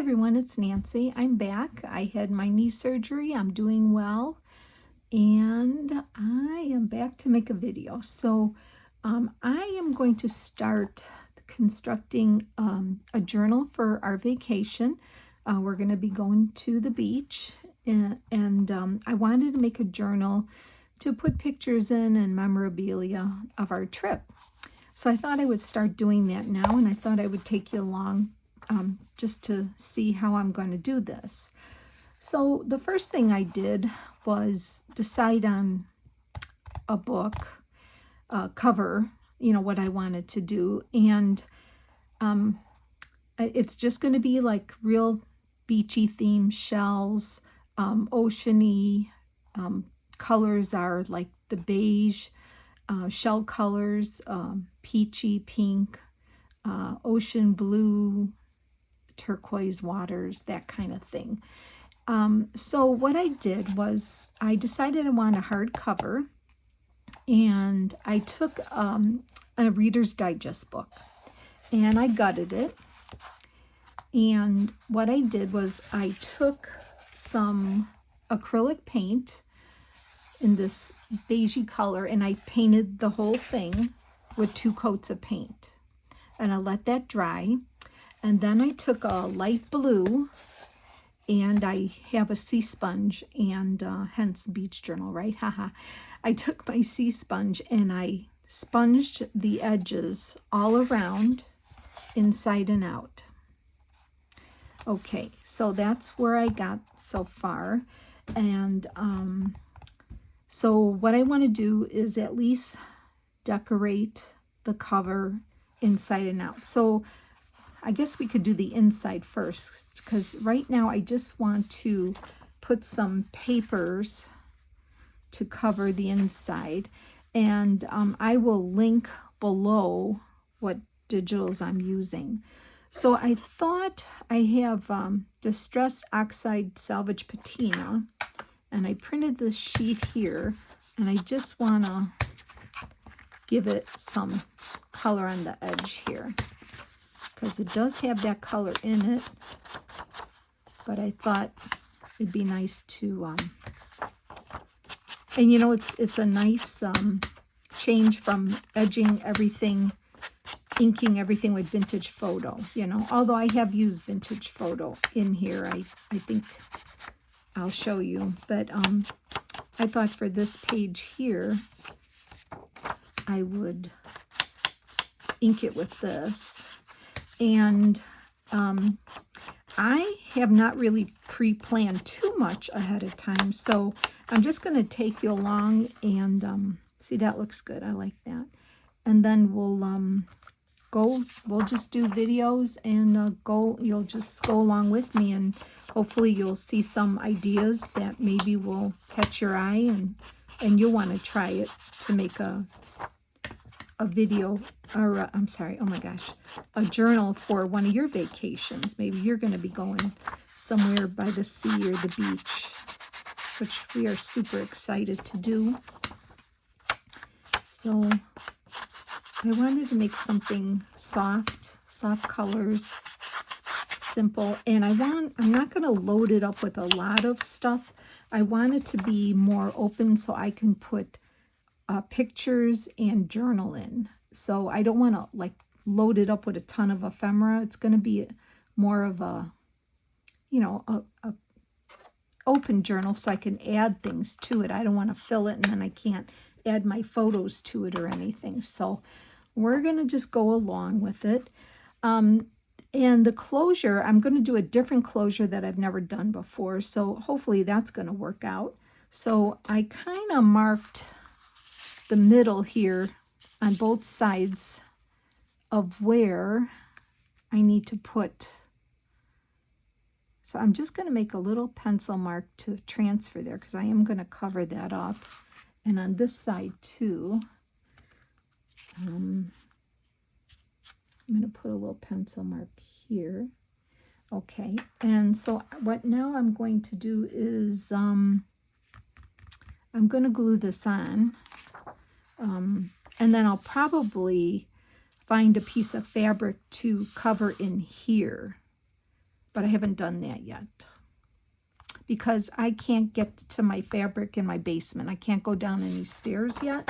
everyone, it's Nancy. I'm back. I had my knee surgery. I'm doing well. And I am back to make a video. So I am going to start constructing a journal for our vacation. We're going to be going to the beach. And I wanted to make a journal to put pictures in and memorabilia of our trip. So I thought I would start doing that now, and I thought I would take you along just to see how I'm going to do this. So the first thing I did was decide on a book cover, what I wanted to do. And it's just going to be like real beachy theme shells, oceany. Colors are like the beige, shell colors, peachy pink, ocean blue, turquoise waters, that kind of thing. So what I did was I decided I want a hardcover, and I took a Reader's Digest book and I gutted it. And what I did was I took some acrylic paint in this beigey color, and I painted the whole thing with 2 coats of paint, and I let that dry. And then I took a light blue, and I have a sea sponge, and hence beach journal, right? Haha. I took my sea sponge and I sponged the edges all around, inside and out. Okay, so that's where I got so far. And so what I want to do is at least decorate the cover inside and out. So I guess we could do the inside first, because right now I just want to put some papers to cover the inside. And I will link below what digitals I'm using. So I thought I have Distress Oxide Salvage Patina, and I printed this sheet here, and I just want to give it some color on the edge here, because it does have that color in it, but I thought it'd be nice to, and it's a nice change from edging everything, inking everything with Vintage Photo, although I have used Vintage Photo in here. I think I'll show you, but I thought for this page here, I would ink it with this. And I have not really pre-planned too much ahead of time, so I'm just going to take you along and see, that looks good. I like that. And then we'll just do videos, and you'll just go along with me, and hopefully you'll see some ideas that maybe will catch your eye, and you'll want to try it to make a video, or a journal for one of your vacations. Maybe you're going to be going somewhere by the sea or the beach, which we are super excited to do. So I wanted to make something soft colors, simple, and I'm not going to load it up with a lot of stuff. I want it to be more open so I can put pictures and journal in. So I don't want to load it up with a ton of ephemera. It's going to be more of a open journal, so I can add things to it. I don't want to fill it and then I can't add my photos to it or anything. So we're going to just go along with it. And the closure, I'm going to do a different closure that I've never done before. So hopefully that's going to work out. So I kind of marked the middle here on both sides of where I need to put. So I'm just going to make a little pencil mark to transfer there, because I am going to cover that up. And on this side too, I'm going to put a little pencil mark here. Okay, and so what now I'm going to do is I'm going to glue this on, and then I'll probably find a piece of fabric to cover in here but I haven't done that yet because I can't get to my fabric in my basement. I can't go down any stairs yet.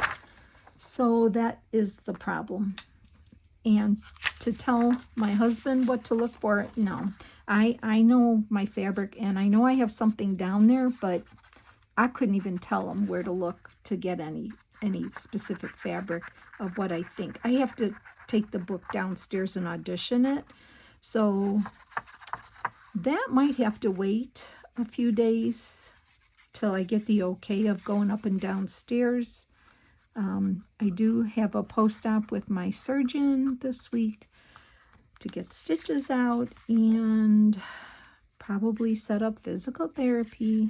So that is the problem. And to tell my husband what to look for, no. I know my fabric, and I know I have something down there, but I couldn't even tell him where to look to get any specific fabric of what I think. I have to take the book downstairs and audition it. So that might have to wait a few days till I get the okay of going up and downstairs. I do have a post-op with my surgeon this week to get stitches out and probably set up physical therapy.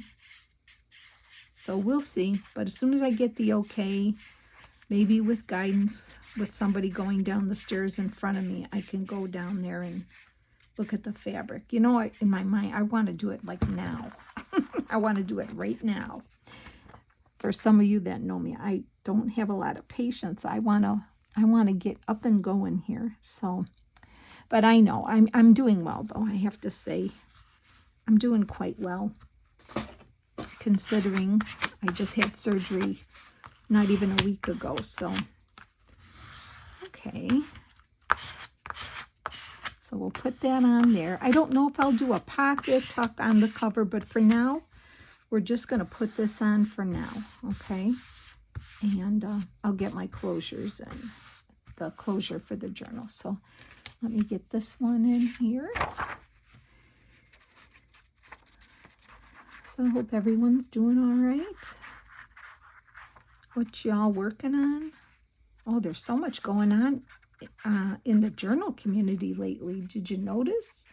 So we'll see. But as soon as I get the okay, maybe with guidance, with somebody going down the stairs in front of me, I can go down there and look at the fabric. You know, in my mind, I want to do it like now. I want to do it right now. For some of you that know me, I don't have a lot of patience. I want to get up and going here. So, but I know I'm doing well, though. I have to say I'm doing quite well, considering I just had surgery not even a week ago. So, okay. So we'll put that on there. I don't know if I'll do a pocket tuck on the cover, but for now, we're just going to put this on for now, okay? And I'll get my closures and the closure for the journal. So let me get this one in here. So I hope everyone's doing all right. What y'all working on? Oh, there's so much going on in the journal community lately. Did you notice?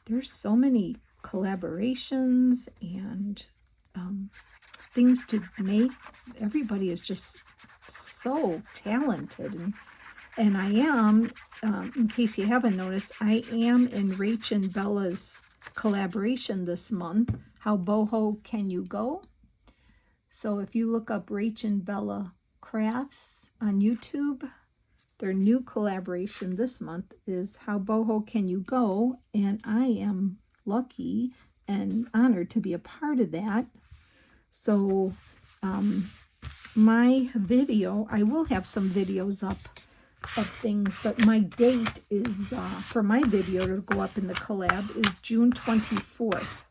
There's so many collaborations and things to make. Everybody is just so talented, and I am, in case you haven't noticed, I am in Rach and Bella's collaboration this month. How Boho Can You Go? So if you look up Rach and Bella Crafts on YouTube, their new collaboration this month is How Boho Can You Go? And I am lucky and honored to be a part of that. So my video, I will have some videos up of things, but my date is for my video to go up in the collab is June 24th.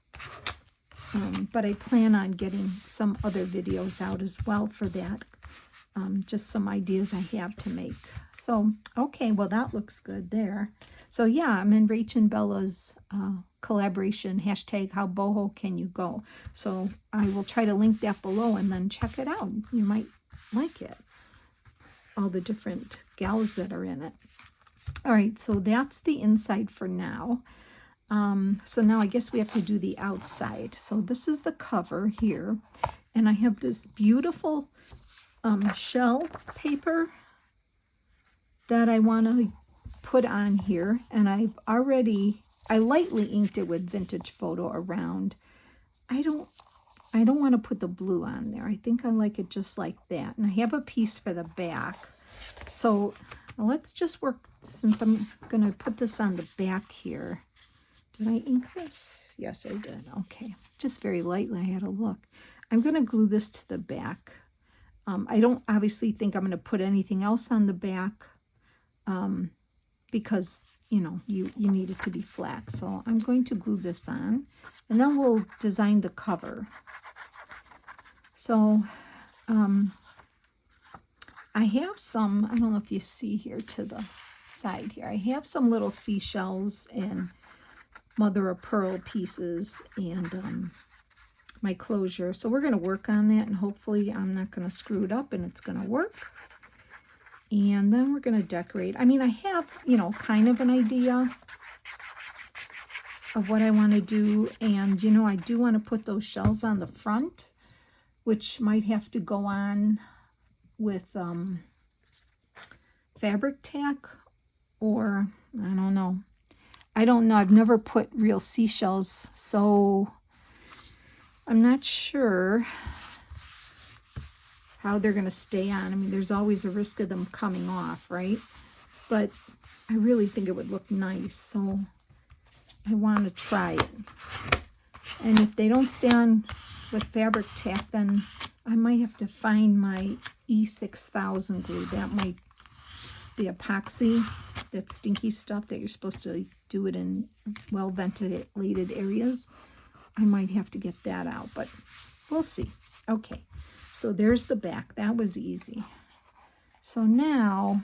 But I plan on getting some other videos out as well for that. Just some ideas I have to make. So, okay, well, that looks good there. So, yeah, I'm in Rach and Bella's collaboration, hashtag How Boho Can You Go? So I will try to link that below and then check it out. You might like it. All the different gals that are in it. All right, so that's the inside for now. So now I guess we have to do the outside. So this is the cover here. And I have this beautiful shell paper that I want to put on here. And I lightly inked it with Vintage Photo around. I don't want to put the blue on there. I think I like it just like that. And I have a piece for the back. So let's just work, since I'm going to put this on the back here. Did I ink this? Yes, I did. Okay. Just very lightly. I had a look. I'm going to glue this to the back. I don't obviously think I'm going to put anything else on the back because, you know, you need it to be flat. So I'm going to glue this on, and then we'll design the cover. So I have some, I don't know if you see here to the side here, I have some little seashells and mother of pearl pieces and my closure. So we're going to work on that, and hopefully I'm not going to screw it up and it's going to work. And then we're going to decorate. I mean, I have, you know, kind of an idea of what I want to do. And, you know, I do want to put those shells on the front, which might have to go on with fabric tack, or I don't know. I've never put real seashells, so I'm not sure how they're going to stay on. I mean, there's always a risk of them coming off, right? But I really think it would look nice. So I want to try it. And if they don't stay on with fabric tack, then I might have to find my E6000 glue. That might, the epoxy, that stinky stuff that you're supposed to do it in well ventilated areas. I might have to get that out, but we'll see. Okay, so there's the back. That was easy. So now,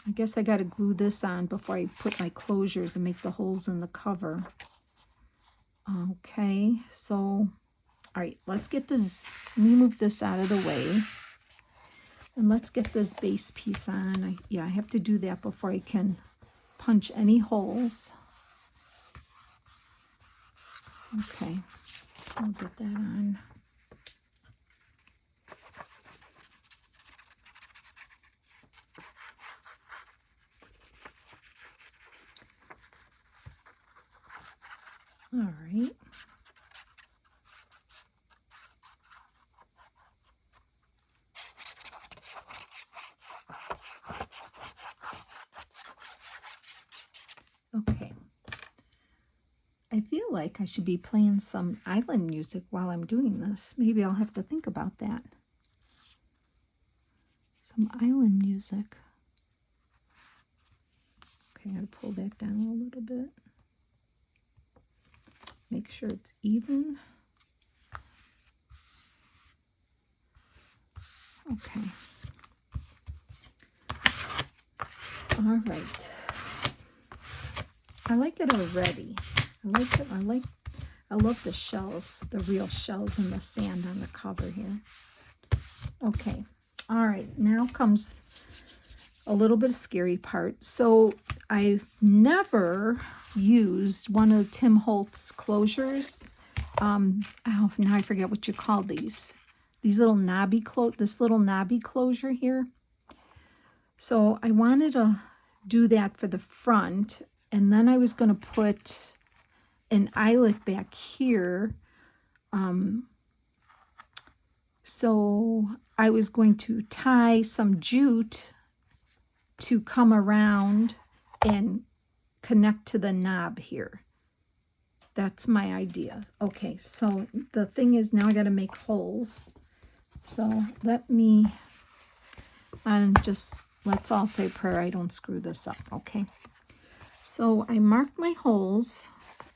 I guess I got to glue this on before I put my closures and make the holes in the cover. Okay, so, all right, let's get this, let me move this out of the way. And let's get this base piece on. I have to do that before I can punch any holes. Okay, I'll get that on. All right. Okay. I feel like I should be playing some island music while I'm doing this. Maybe I'll have to think about that. Some island music. Okay, I gotta pull that down a little bit. Make sure it's even. Okay. All right. I like it already. I like it. I love the shells, the real shells in the sand on the cover here. Okay. All right. Now comes a little bit of scary part. So I've never used one of Tim Holtz closures. Oh, now I forget what you call these. These little knobby this little knobby closure here. So I wanted to do that for the front, and then I was going to put an eyelet back here. So I was going to tie some jute to come around and connect to the knob here. That's my idea. Okay, so the thing is now I got to make holes. So let me, let's all say prayer I don't screw this up, okay? So I marked my holes,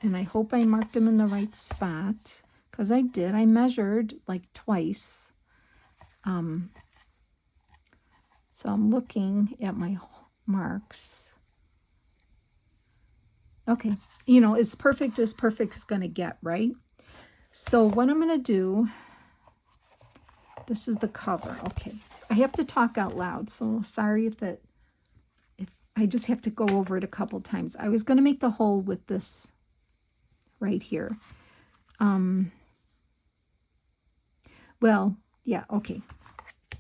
and I hope I marked them in the right spot, because I did. I measured like twice. So I'm looking at my marks. Okay, you know, as perfect as going to get, right? So what I'm going to do, this is the cover. Okay, so I have to talk out loud, so sorry if I just have to go over it a couple times. I was going to make the hole with this right here. Well, yeah, okay.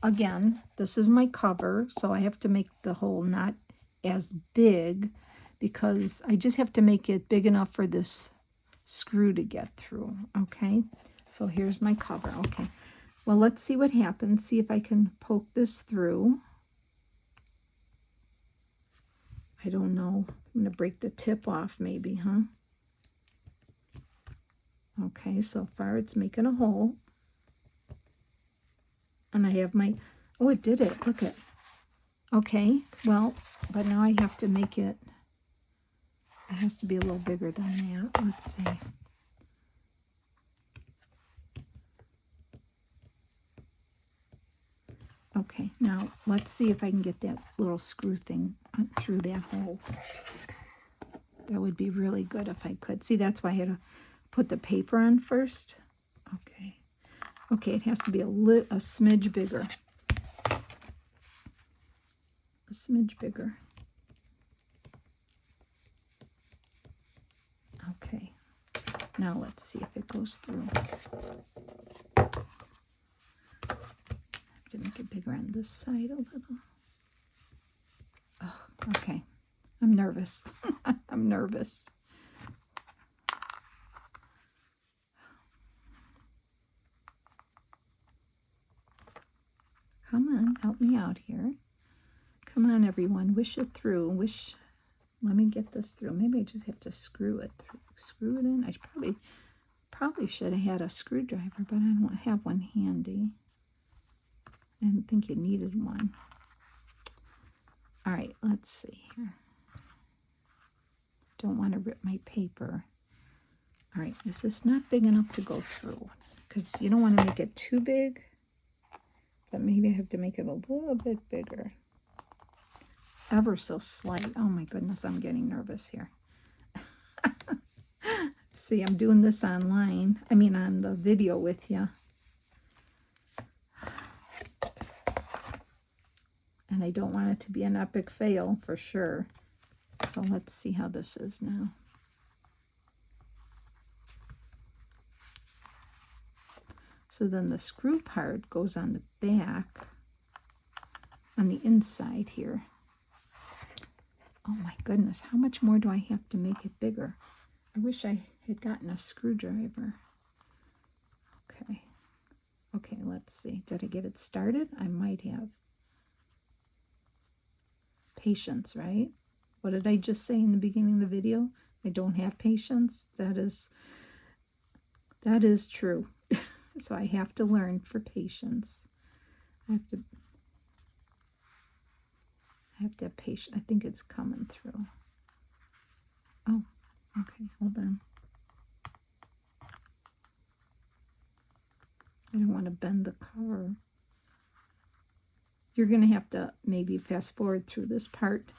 Again, this is my cover, so I have to make the hole not as big because I just have to make it big enough for this screw to get through, okay? So here's my cover, okay. Well, let's see what happens. See if I can poke this through. I don't know. I'm going to break the tip off maybe, huh? Okay, so far it's making a hole. And I have my, oh, it did it. Look at, okay, well, but now I have to make it, it has to be a little bigger than that. Let's see. Okay, now let's see if I can get that little screw thing through that hole. That would be really good if I could. See, that's why I had to put the paper on first. Okay. Okay, it has to be a smidge bigger. A smidge bigger. Okay. Now let's see if it goes through. I have to make it bigger on this side a little. Oh, okay. I'm nervous. I'm nervous. Come on, help me out here. Come on, everyone. Wish it through. Wish let me get this through. Maybe I just have to screw it through. Screw it in. I probably should have had a screwdriver, but I don't have one handy. I didn't think you needed one. All right, let's see here. Don't want to rip my paper. All right, this is not big enough to go through because you don't want to make it too big, but maybe I have to make it a little bit bigger. Ever so slight. Oh my goodness, I'm getting nervous here. See, I'm doing this online. I mean, on the video with you. And I don't want it to be an epic fail for sure. So let's see how this is now. So then the screw part goes on the back, on the inside here. Oh my goodness, how much more do I have to make it bigger? I wish I had gotten a screwdriver. Okay. Okay, let's see. Did I get it started? I might have. Patience, right? What did I just say in the beginning of the video? I don't have patience. That is true. So I have to learn for patience. I have to have patience. I think it's coming through. Oh, okay, hold on. I don't want to bend the cover. You're going to have to maybe fast forward through this part.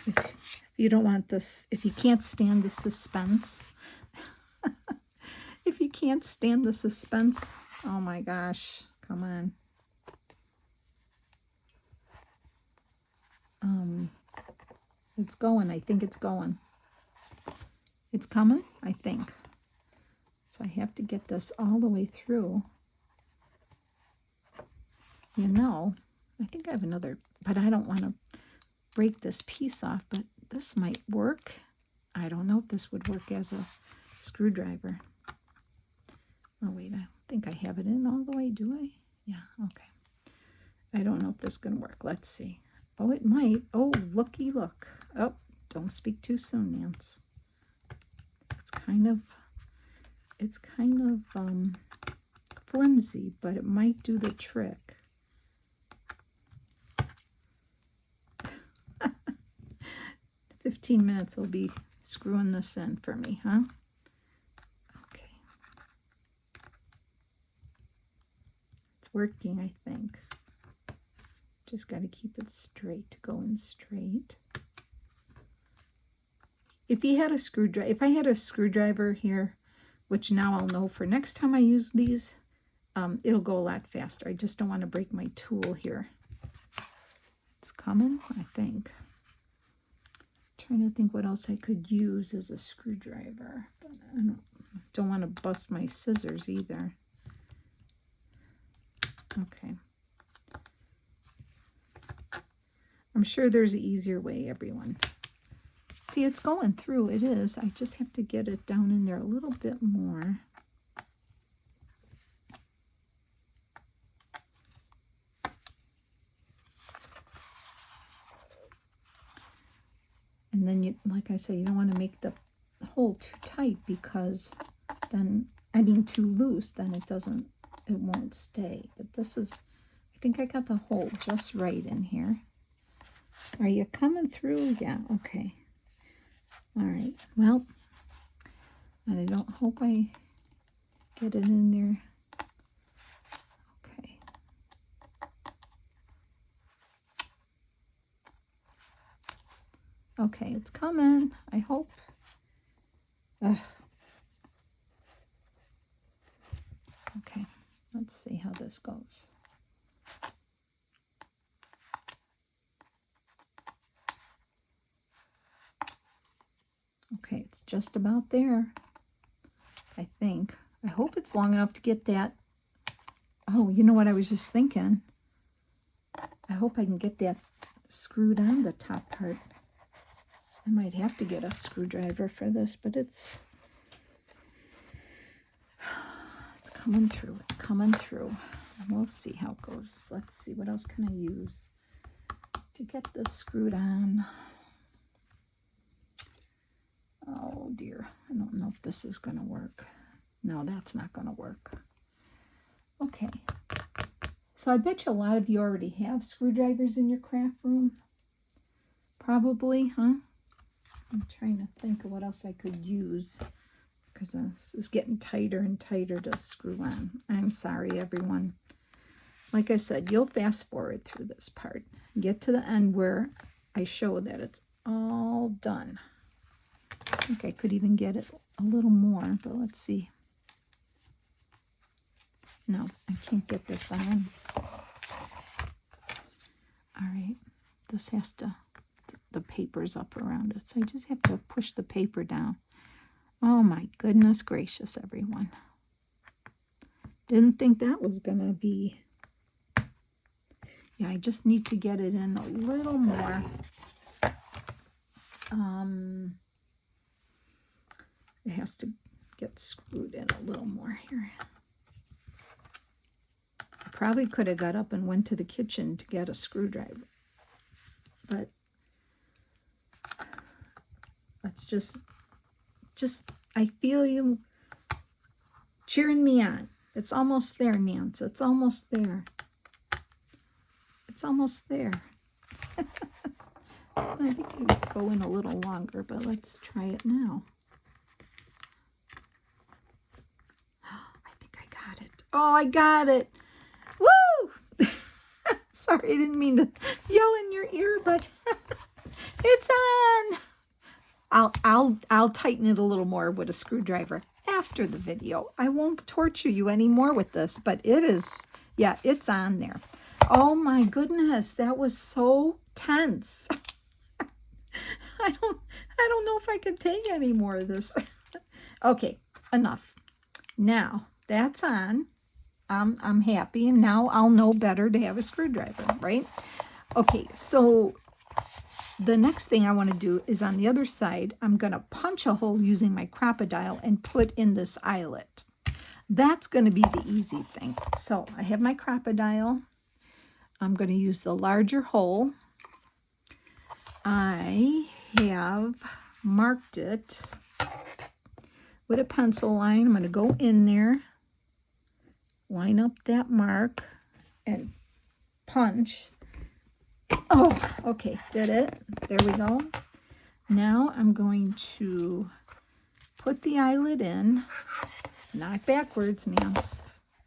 If you don't want this, if you can't stand the suspense. If you can't stand the suspense, oh my gosh, come on. It's going. I think it's going. It's coming, I think. So I have to get this all the way through. You know, I think I have another, but I don't want to break this piece off, but this might work. I don't know if this would work as a screwdriver. Oh, wait, I think I have it in all the way, do I? Yeah, okay. I don't know if this is going to work. Let's see. Oh, it might. Oh, looky look. Oh, don't speak too soon, Nance. It's kind of flimsy, but it might do the trick. "15 minutes will be screwing this in for me, huh? Okay. It's working, I think. Just got to keep it straight, going straight. If you had a screwdriver, if I had a screwdriver here, which now I'll know for next time I use these, it'll go a lot faster. I just don't want to break my tool here. It's coming, I think. Trying to think what else I could use as a screwdriver, but I don't want to bust my scissors either. Okay. I'm sure there's an easier way, everyone. See, it's going through. It is. I just have to get it down in there a little bit more. And then, you, like I say, you don't want to make the hole too tight because then, I mean too loose, then it won't stay. But this is, I think I got the hole just right in here. Are you coming through? Yeah, okay. All right, well, and I don't hope I get it in there. Okay. Okay, it's coming, I hope. Ugh. Okay, let's see how this goes. Okay, it's just about there, I think. I hope it's long enough to get that. Oh, you know what I was just thinking? I hope I can get that screwed on the top part. I might have to get a screwdriver for this, but it's coming through. It's coming through. And we'll see how it goes. Let's see, what else can I use to get this screwed on? dear, I don't know if this is going to work. No, that's not going to work. Okay. So I bet you a lot of you already have screwdrivers in your craft room. Probably, huh? I'm trying to think of what else I could use, because this is getting tighter and tighter to screw on. I'm sorry, everyone. Like I said, you'll fast forward through this part. Get to the end where I show that it's all done. I think I could even get it a little more, but let's see. No, I can't get this on. All right, this has to, the paper's up around it, so I just have to push the paper down. Oh my goodness gracious, everyone. Didn't think that was gonna be, yeah, I just need to get it in a little more. It has to get screwed in a little more here. I probably could have got up and went to the kitchen to get a screwdriver, but let's just I feel you cheering me on. It's almost there, Nance. It's almost there. It's almost there. I think I could go in a little longer, but let's try it now. I think I got it. Oh, I got it. Woo! Sorry, I didn't mean to yell in your ear, but it's on. I'll tighten it a little more with a screwdriver after the video. I won't torture you anymore with this, but it is, yeah, it's on there. Oh my goodness, that was so tense. I don't know if I can take any more of this. Okay, enough. Now that's on. I'm happy, and now I'll know better to have a screwdriver, right? Okay, so the next thing I want to do is on the other side, I'm going to punch a hole using my Crop-A-Dile and put in this eyelet. That's going to be the easy thing. So I have my Crop-A-Dile. I'm going to use the larger hole. I have marked it with a pencil line. I'm going to go in there, line up that mark, and punch. Oh, okay, did it. There we go. Now I'm going to put the eyelet in, not backwards, Nance,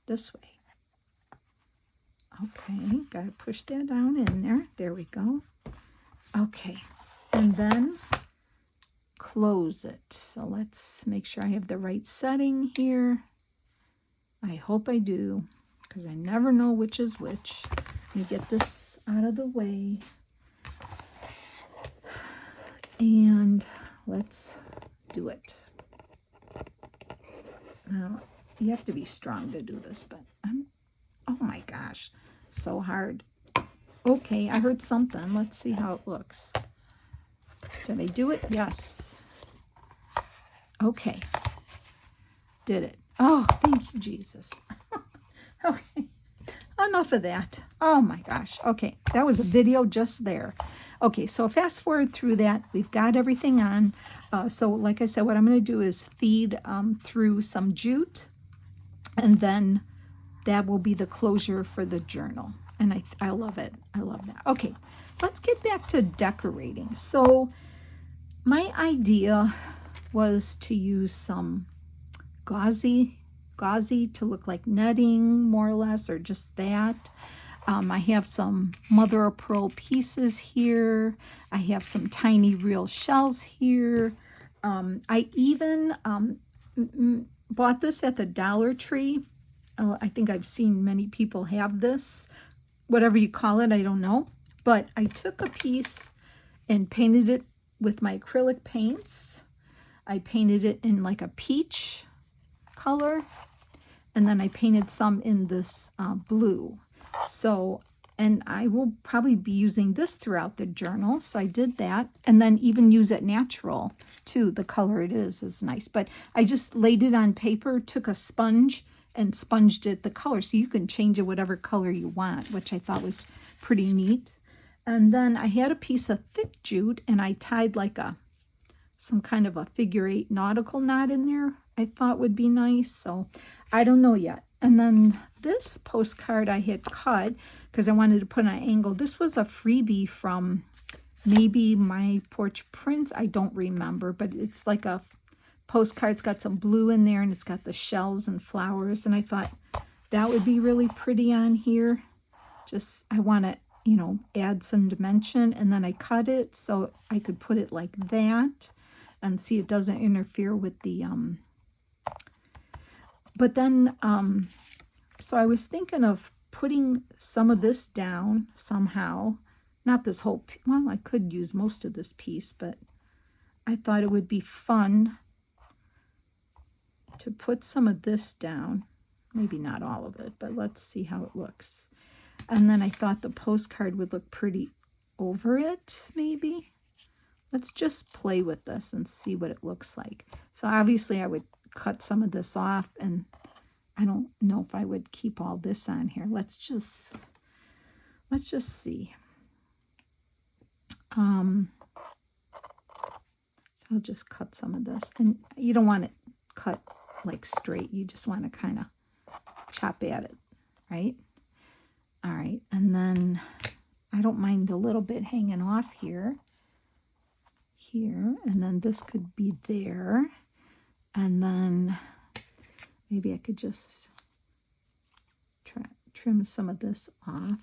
this way. Okay, got to push that down in there. There we go. Okay, and then close it. So let's make sure I have the right setting here. I hope I do, because I never know which is which. Let me get this out of the way. And let's do it. Now, you have to be strong to do this, but oh my gosh, so hard. Okay, I heard something. Let's see how it looks. Did I do it? Yes. Okay. Did it. Oh, thank you, Jesus. Okay. Enough of that. Oh my gosh. Okay, that was a video just there. Okay, so fast forward through that. We've got everything on. So like I said, what I'm going to do is feed through some jute, and then that will be the closure for the journal. And I love it. I love that. Okay, let's get back to decorating. So my idea was to use some gauzy to look like netting, more or less, or just that. I have some mother of pearl pieces here. I have some tiny real shells here. I even bought this at the Dollar Tree. I think I've seen many people have this. Whatever you call it, I don't know. But I took a piece and painted it with my acrylic paints. I painted it in like a peach color, and then I painted some in this blue. So, and I will probably be using this throughout the journal, so I did that, and then even use it natural too. The color it is nice, but I just laid it on paper, took a sponge and sponged it the color, so you can change it whatever color you want, which I thought was pretty neat. And then I had a piece of thick jute, and I tied like a some kind of a figure 8 nautical knot in there I thought would be nice. So I don't know yet. And then this postcard I had cut because I wanted to put an angle. This was a freebie from maybe My Porch Prints. I don't remember, but it's like a postcard. It's got some blue in there and it's got the shells and flowers. And I thought that would be really pretty on here. Just, I want to, you know, add some dimension. And then I cut it so I could put it like that and see it doesn't interfere with the, but then, so I was thinking of putting some of this down somehow. Not this whole, well, I could use most of this piece, but I thought it would be fun to put some of this down. Maybe not all of it, but let's see how it looks. And then I thought the postcard would look pretty over it, maybe. Let's just play with this and see what it looks like. So obviously I would cut some of this off, and I don't know if I would keep all this on here. Let's just see. So I'll just cut some of this, and you don't want it cut like straight. You just want to kind of chop at it, right? All right, and then I don't mind a little bit hanging off here, and then this could be there, and then maybe I could just trim some of this off.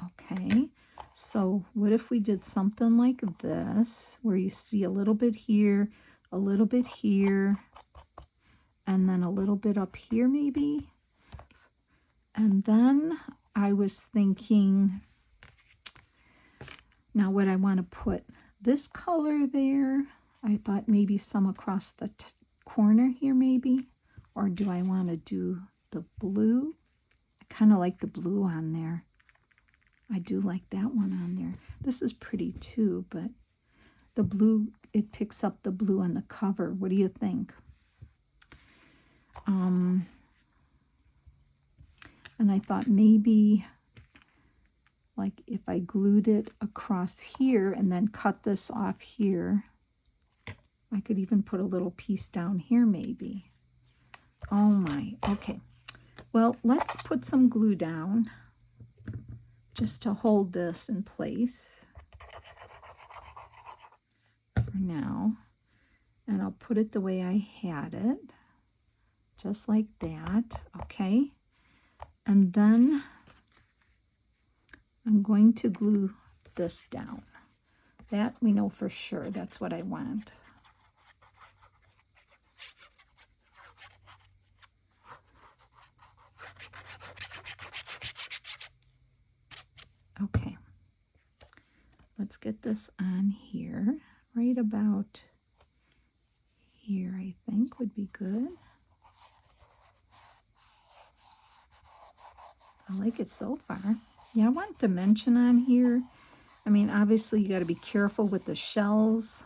Okay, so what if we did something like this, where you see a little bit here, a little bit here, and then a little bit up here maybe? And then I was thinking, now what I want to put, this color there, I thought maybe some across the corner here maybe, or do I want to do the blue? I kind of like the blue on there. I do like that one on there. This is pretty too, but the blue, it picks up the blue on the cover. What do you think? And I thought maybe, like if I glued it across here and then cut this off here, I could even put a little piece down here maybe. Oh my, okay. Well, let's put some glue down just to hold this in place for now. And I'll put it the way I had it, just like that, okay? And then I'm going to glue this down. That we know for sure, that's what I want. Okay, let's get this on here, right about here, I think would be good. I like it so far. Yeah, I want dimension on here. I mean, obviously you got to be careful with the shells,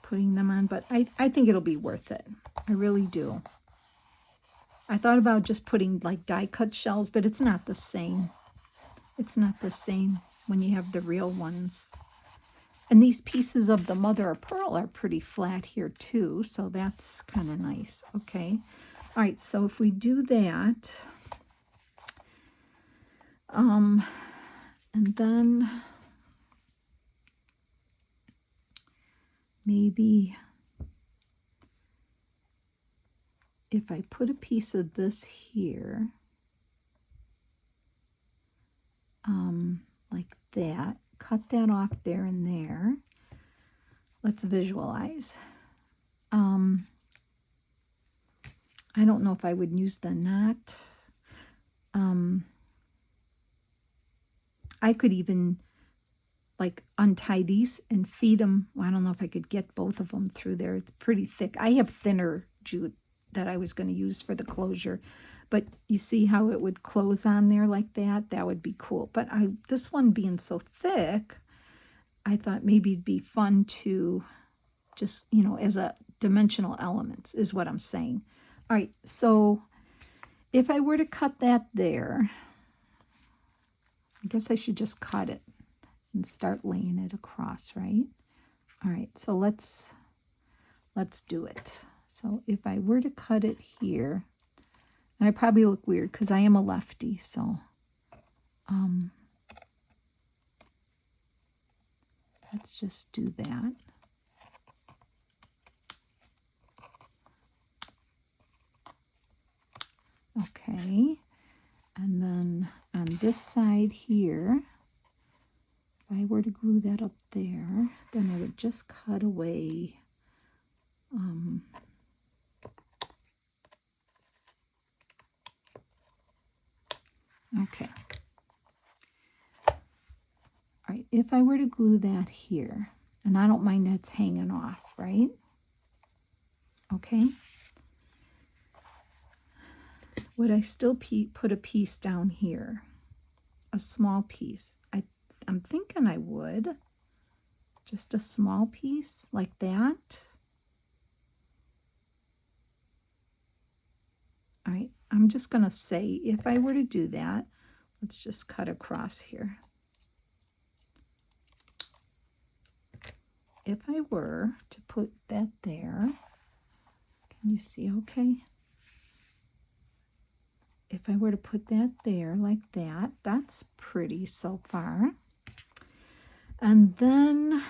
putting them on, but I think it'll be worth it. I really do. I thought about just putting like die cut shells, but it's not the same. It's not the same when you have the real ones. And these pieces of the mother of pearl are pretty flat here too, so that's kind of nice. Okay. All right, so if we do that, and then maybe if I put a piece of this here, like that, cut that off there and there. Let's visualize. I don't know if I would use the knot. I could even like untie these and feed them. Well, I don't know if I could get both of them through there. It's pretty thick. I have thinner jute that I was going to use for the closure, but you see how it would close on there like that? That would be cool. But this one being so thick, I thought maybe it'd be fun to just, you know, as a dimensional element is what I'm saying. All right, so if I were to cut that there, I guess I should just cut it and start laying it across, right? All right, so let's do it. So if I were to cut it here, and I probably look weird because I am a lefty, so let's just do that. Okay, and then on this side here, if I were to glue that up there, then I would just cut away okay. All right, if I were to glue that here, and I don't mind that's hanging off, right? Okay. Would I still put a piece down here? A small piece? I'm thinking I would. Just a small piece like that. All right, I'm just going to say if I were to do that, let's just cut across here. If I were to put that there, can you see okay? If I were to put that there like that, that's pretty so far. And then,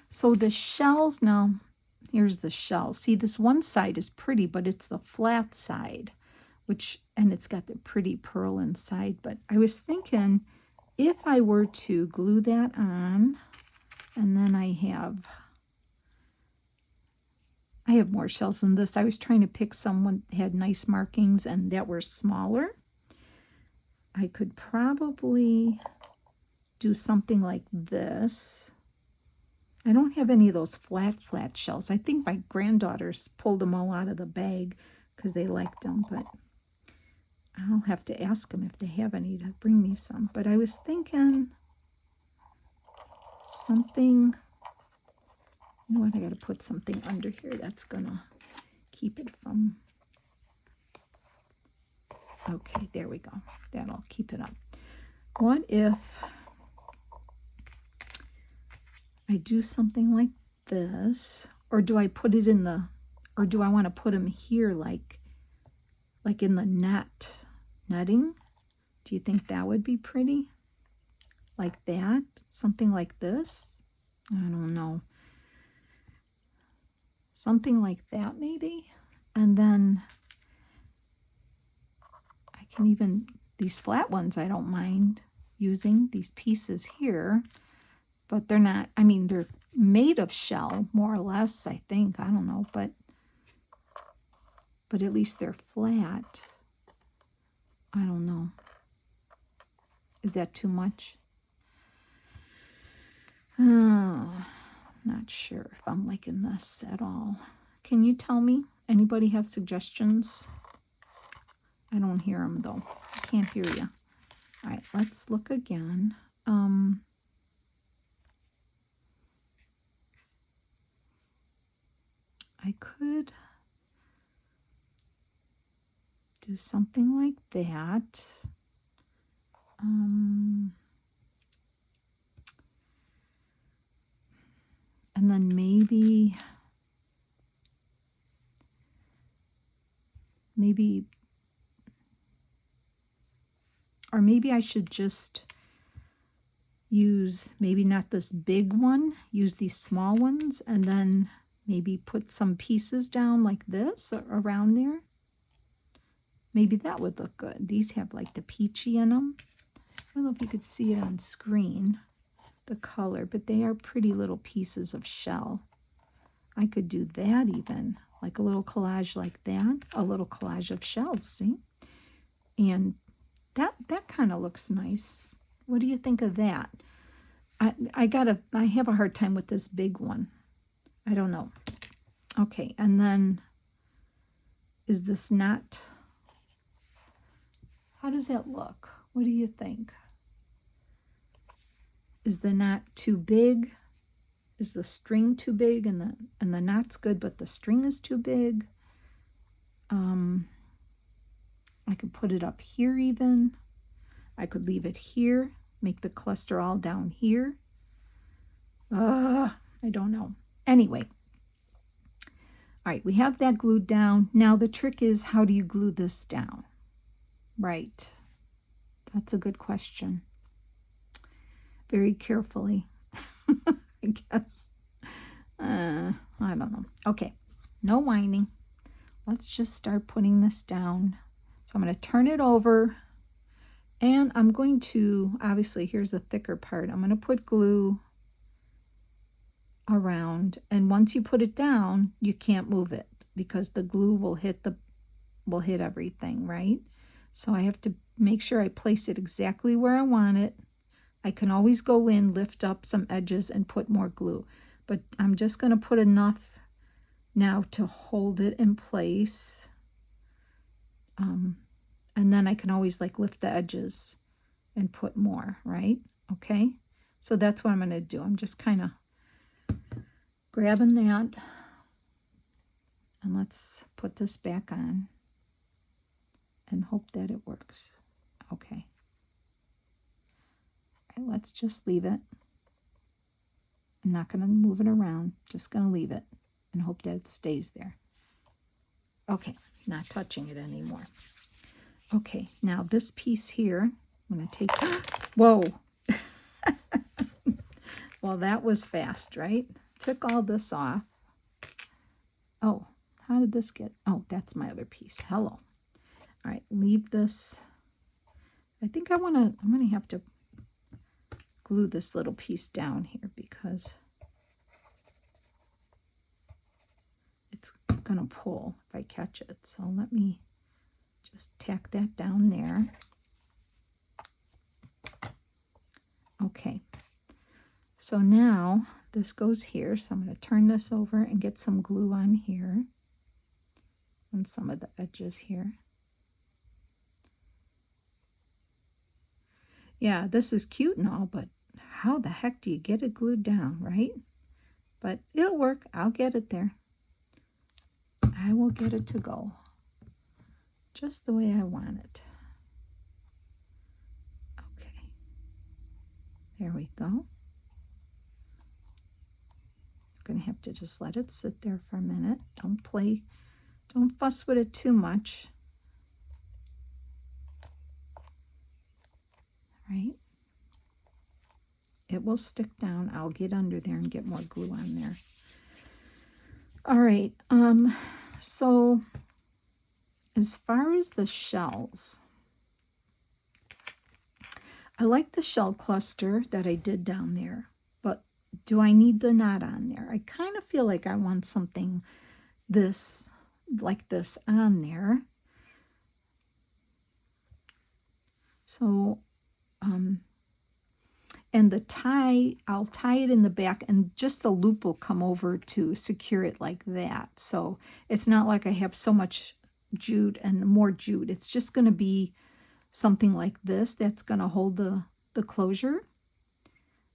so the shells, now here's the shell. See, this one side is pretty, but it's the flat side, and it's got the pretty pearl inside. But I was thinking if I were to glue that on, and then I have more shells than this. I was trying to pick some that had nice markings and that were smaller. I could probably do something like this. I don't have any of those flat shells. I think my granddaughters pulled them all out of the bag because they liked them, but I'll have to ask them if they have any to bring me some. But I was thinking something, you know what, I got to put something under here that's going to keep it from, okay, there we go. That'll keep it up. What if I do something like this, or do I put it in the, or do I want to put them here like in the netting? Do you think that would be pretty? Like that? Something like this? I don't know. Something like that maybe? And then I can even, these flat ones I don't mind using, these pieces here, but they're not, I mean, they're made of shell, more or less, I think. I don't know, but at least they're flat. I don't know. Is that too much? Oh, not sure if I'm liking this at all. Can you tell me? Anybody have suggestions? I don't hear them, though. I can't hear you. All right, let's look again. I could do something like that. And then maybe or maybe I should just use, maybe not this big one, use these small ones, and then maybe put some pieces down like this around there. Maybe that would look good. These have like the peachy in them. I don't know if you could see it on screen, the color, but they are pretty little pieces of shell. I could do that even, like a little collage like that, a little collage of shells, see? And that kind of looks nice. What do you think of that? I have a hard time with this big one. I don't know. Okay, and then is this not, how does that look? What do you think? Is the knot too big? Is the string too big and the knot's good, but the string is too big? I could put it up here even. I could leave it here, make the cluster all down here. I don't know. Anyway, all right, we have that glued down. Now the trick is, how do you glue this down? Right. That's a good question. Very carefully, I guess. I don't know. Okay, no whining. Let's just start putting this down. So I'm going to turn it over, and I'm going to, obviously, here's the thicker part. I'm going to put glue around, and once you put it down, you can't move it because the glue will hit everything, right? So I have to make sure I place it exactly where I want it. I can always go in, lift up some edges, and put more glue, but I'm just going to put enough now to hold it in place. And then I can always like lift the edges and put more, right? Okay, so that's what I'm going to do. I'm just kind of grabbing that, and let's put this back on and hope that it works. Okay. All right, let's just leave it. I'm not going to move it around, just going to leave it and hope that it stays there. Okay, not touching it anymore. Okay, now this piece here, I'm going to take, whoa. Well, that was fast, right? Took all this off. Oh, how did this get? Oh, that's my other piece. Hello. All right, leave this. I think I'm going to have to glue this little piece down here because it's going to pull if I catch it. So let me just tack that down there. Okay. So now this goes here. So I'm going to turn this over and get some glue on here on some of the edges here. Yeah, this is cute and all, but how the heck do you get it glued down, right? But it'll work. I'll get it there. I will get it to go just the way I want it. Okay. There we go. I'm going to have to just let it sit there for a minute. Don't fuss with it too much. Right? It will stick down. I'll get under there and get more glue on there. All right. So as far as the shells, I like the shell cluster that I did down there, but do I need the knot on there? I kind of feel like I want something like this on there. So, and the tie, I'll tie it in the back, and just a loop will come over to secure it like that. So it's not like I have so much jute and more jute. It's just going to be something like this that's going to hold the closure.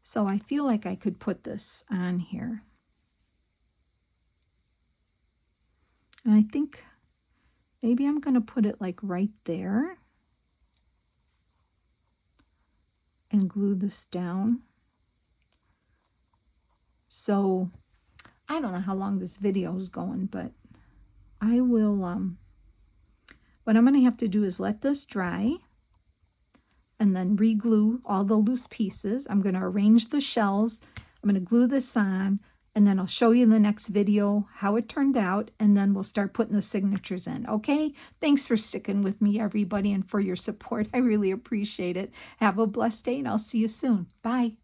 So I feel like I could put this on here. And I think maybe I'm going to put it like right there and glue this down. So I don't know how long this video is going, but I will, what I'm going to have to do is let this dry and then re-glue all the loose pieces. I'm going to arrange the shells. I'm going to glue this on, and then I'll show you in the next video how it turned out, and then we'll start putting the signatures in, okay? Thanks for sticking with me, everybody, and for your support. I really appreciate it. Have a blessed day, and I'll see you soon. Bye.